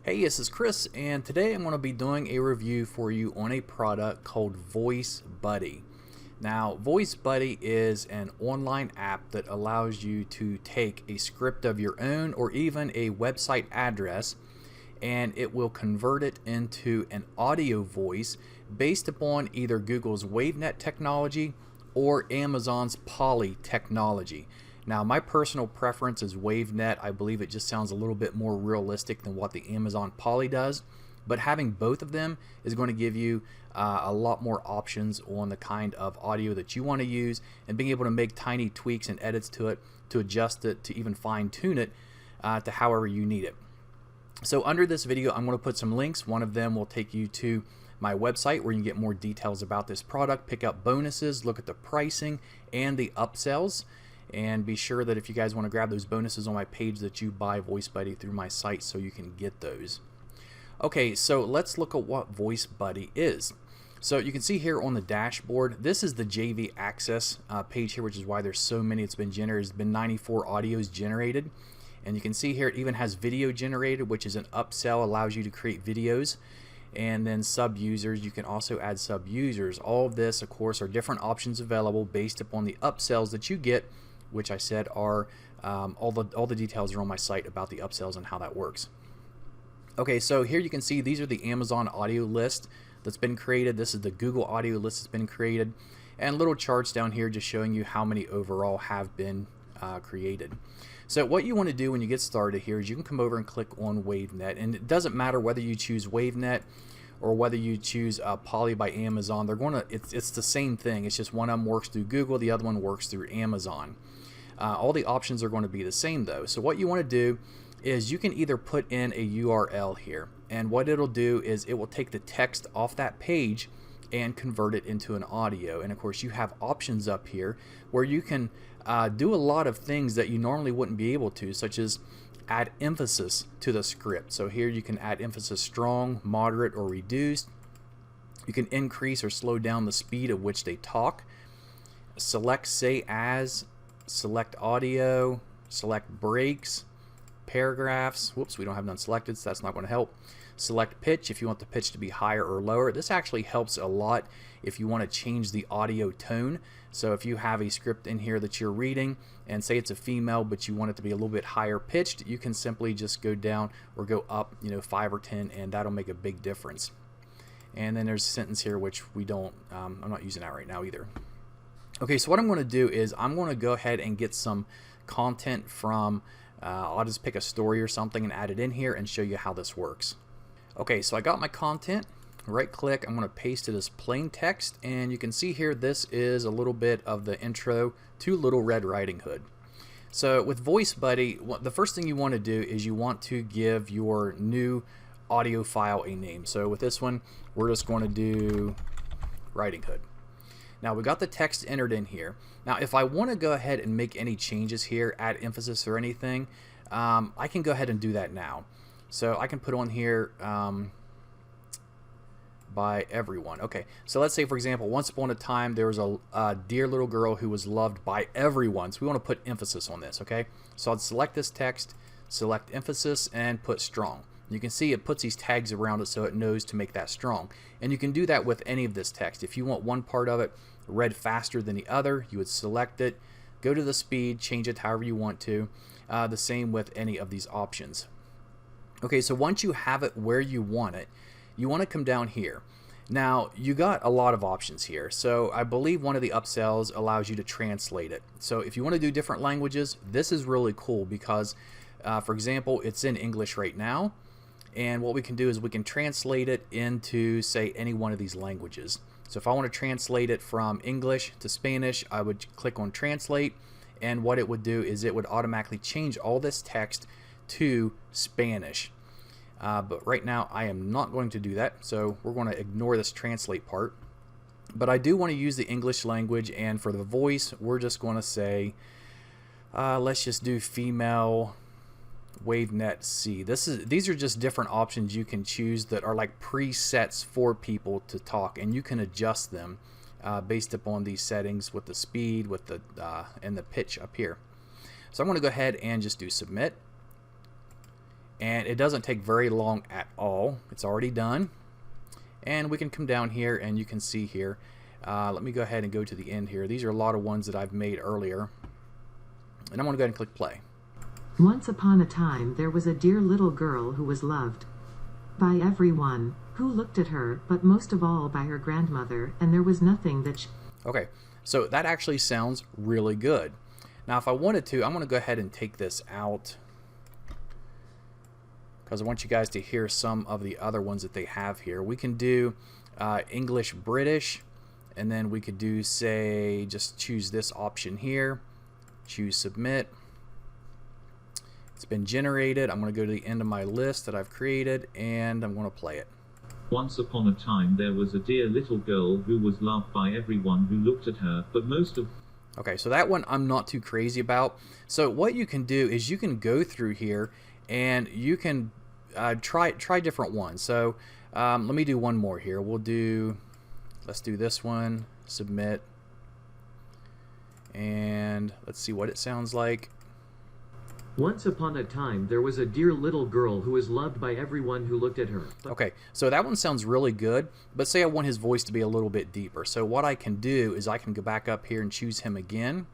Hey, this is Chris, and today I'm going to be doing a review for you on a product called VoiceBuddy. Now, VoiceBuddy is an online app that allows you to take a script of your own or even a website address, and it will convert it into an audio voice based upon either Google's WaveNet technology or Amazon's Poly technology. Now, my personal preference is WaveNet. I believe it just sounds a little bit more realistic than what the Amazon Poly does. But having both of them is going to give you a lot more options on the kind of audio that you want to use, and being able to make tiny tweaks and edits to it, to adjust it, to even fine-tune it to however you need it. So under this video, I'm going to put some links. One of them will take you to my website where you can get more details about this product, pick up bonuses, look at the pricing and the upsells. And be sure that if you guys want to grab those bonuses on my page, that you buy VoiceBuddy through my site so you can get those. Okay, so let's look at what VoiceBuddy is. So you can see here on the dashboard, this is the JV Access page here, which is why there's so many. It's been generated. There's been 94 audios generated. And you can see here it even has video generated, which is an upsell, allows you to create videos. And then sub-users, you can also add sub-users. All of this, of course, are different options available based upon the upsells that you get, which I said are all the details are on my site about the upsells and how that works. Okay, so here you can see these are the Amazon audio list that's been created. This is the Google audio list that's been created, and little charts down here just showing you how many overall have been created. So what you want to do when you get started here is you can come over and click on WaveNet, and it doesn't matter whether you choose WaveNet or whether you choose Poly by Amazon. They're going to it's the same thing. It's just one of them works through Google, the other one works through Amazon. All the options are going to be the same though. So what you want to do is you can either put in a URL here, and what it'll do is it will take the text off that page and convert it into an audio. And of course you have options up here where you can do a lot of things that you normally wouldn't be able to, such as add emphasis to the script. So here you can add emphasis strong, moderate, or reduced. You can increase or slow down the speed at which they talk. Select say as, select audio, select breaks, paragraphs. Whoops, we don't have none selected, so that's not going to help. Select pitch if you want the pitch to be higher or lower. This actually helps a lot if you want to change the audio tone. So if you have a script in here that you're reading and say it's a female but you want it to be a little bit higher pitched, you can simply just go down or go up, 5 or 10, and that'll make a big difference. And then there's a sentence here which we don't, I'm not using that right now either. Okay, so what I'm going to do is I'm going to go ahead and get some content from, I'll just pick a story or something and add it in here and show you how this works. Okay, so I got my content. Right click, I'm going to paste it as plain text, and you can see here this is a little bit of the intro to Little Red Riding Hood. So with VoiceBuddy, the first thing you want to do is you want to give your new audio file a name. So with this one, we're just going to do Riding Hood. Now we got the text entered in here. Now if I want to go ahead and make any changes here, add emphasis or anything, I can go ahead and do that now. So I can put on here by everyone. Okay, so let's say for example, once upon a time there was a dear little girl who was loved by everyone. So we want to put emphasis on this. Okay, so I'd select this text, select emphasis, and put strong. You can see it puts these tags around it so it knows to make that strong. And you can do that with any of this text. If you want one part of it read faster than the other, you would select it, go to the speed, change it however you want to. The same with any of these options. Okay, so once you have it where you want it, you want to come down here. Now you got a lot of options here. So I believe one of the upsells allows you to translate it. So if you want to do different languages, this is really cool because for example, it's in English right now. And what we can do is we can translate it into, say, any one of these languages. So if I want to translate it from English to Spanish, I would click on Translate, and what it would do is it would automatically change all this text to Spanish. But right now I am not going to do that, so we're going to ignore this translate part. But I do want to use the English language, and for the voice, we're just going to say, let's just do female WaveNet C. These are just different options you can choose that are like presets for people to talk, and you can adjust them based upon these settings with the speed, with the and the pitch up here. So I'm going to go ahead and just do submit, and it doesn't take very long at all. It's already done, and we can come down here and you can see here. Let me go ahead and go to the end here. These are a lot of ones that I've made earlier, and I'm going to go ahead and click play. Once upon a time there was a dear little girl who was loved by everyone who looked at her, but most of all by her grandmother, and there was nothing that she... Okay, so that actually sounds really good. Now if I wanted to, I'm going to go ahead and take this out because I want you guys to hear some of the other ones that they have here. We can do English British, and then we could do, say, just choose this option here, choose submit. It's been generated. I'm going to go to the end of my list that I've created, and I'm going to play it. Once upon a time there was a dear little girl who was loved by everyone who looked at her, but most of... Okay, so that one I'm not too crazy about. So what you can do is you can go through here and you can try different ones. So let me do one more here. Let's do this one, submit, and let's see what it sounds like. Once upon a time, there was a dear little girl who was loved by everyone who looked at her. Okay, so that one sounds really good, but say I want his voice to be a little bit deeper. So what I can do is I can go back up here and choose him again.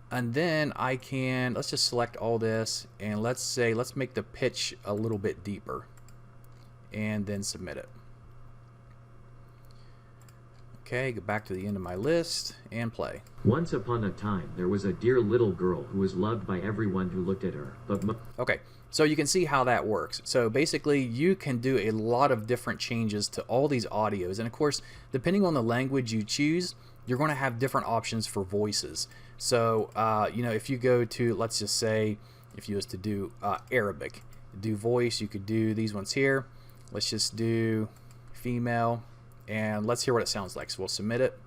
And then I can, let's just select all this, and let's make the pitch a little bit deeper. And then submit it. Okay, go back to the end of my list and play. Once upon a time, there was a dear little girl who was loved by everyone who looked at her. Okay, so you can see how that works. So basically, you can do a lot of different changes to all these audios. And of course, depending on the language you choose, you're going to have different options for voices. So, you know, if you go to, let's just say, if you was to do Arabic, do voice, you could do these ones here. Let's just do female. And let's hear what it sounds like. So we'll submit it.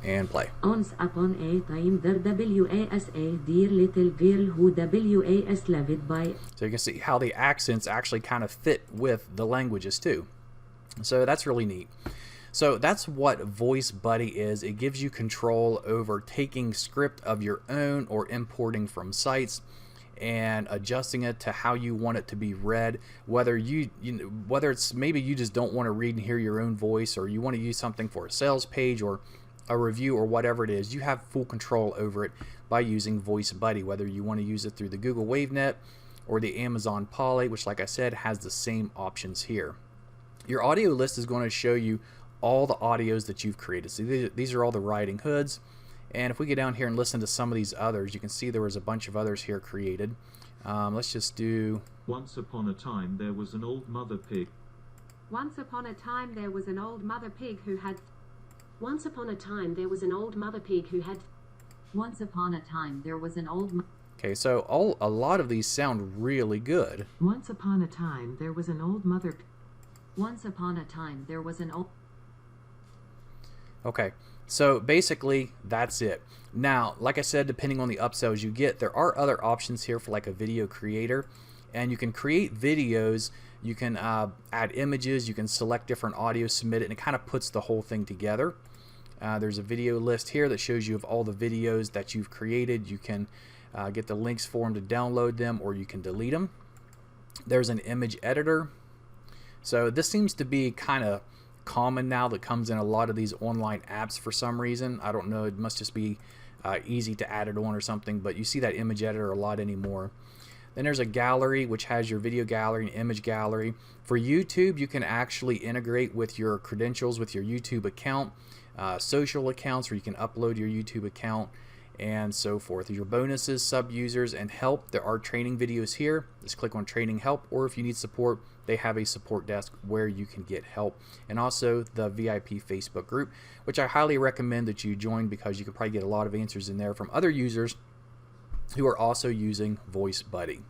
And play. Once upon a time there was a dear little girl who was loved by... So you can see how the accents actually kind of fit with the languages too. So that's really neat. So that's what VoiceBuddy is. It gives you control over taking script of your own or importing from sites and adjusting it to how you want it to be read, whether whether it's maybe you just don't want to read and hear your own voice, or you want to use something for a sales page or a review or whatever it is. You have full control over it by using VoiceBuddy, whether you want to use it through the Google WaveNet or the Amazon Poly, which, like I said, has the same options here. Your audio list is going to show you all the audios that you've created. So these are all the riding hoods. And if we get down here and listen to some of these others, you can see there was a bunch of others here created. Let's just do... Once upon a time there was an old mother pig. Once upon a time there was an old mother pig who had... Once upon a time there was an old mother pig who had... Once upon a time there was an old... Okay, so a lot of these sound really good. Once upon a time there was an old mother... Once upon a time there was an old... Okay, so basically that's it. Now, like I said, depending on the upsells you get, there are other options here for like a video creator, and you can create videos, you can add images, you can select different audio, submit it, and it kind of puts the whole thing together. There's a video list here that shows you of all the videos that you've created. You can get the links for them to download them, or you can delete them. There's an image editor. So this seems to be kind of common now, that comes in a lot of these online apps for some reason. I don't know, it must just be easy to add it on or something, but you see that image editor a lot anymore. Then there's a gallery, which has your video gallery and image gallery. For YouTube, you can actually integrate with your credentials with your YouTube account, social accounts where you can upload your YouTube account, and so forth. Your bonuses, sub users, and help. There are training videos here. Just click on training help, or if you need support, they have a support desk where you can get help. And also the VIP Facebook group, which I highly recommend that you join, because you can probably get a lot of answers in there from other users who are also using VoiceBuddy.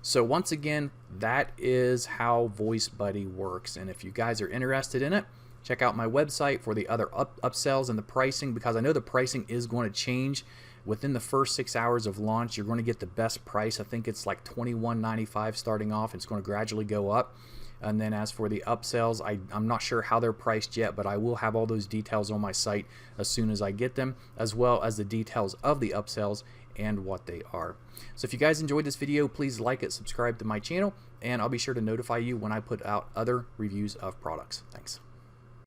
So once again, that is how VoiceBuddy works. And if you guys are interested in it, check out my website for the other upsells and the pricing, because I know the pricing is going to change within the first 6 hours of launch. You're going to get the best price. I think it's like $21.95 starting off. It's going to gradually go up. And then as for the upsells, I'm not sure how they're priced yet, but I will have all those details on my site as soon as I get them, as well as the details of the upsells and what they are. So if you guys enjoyed this video, please like it, subscribe to my channel, and I'll be sure to notify you when I put out other reviews of products. Thanks.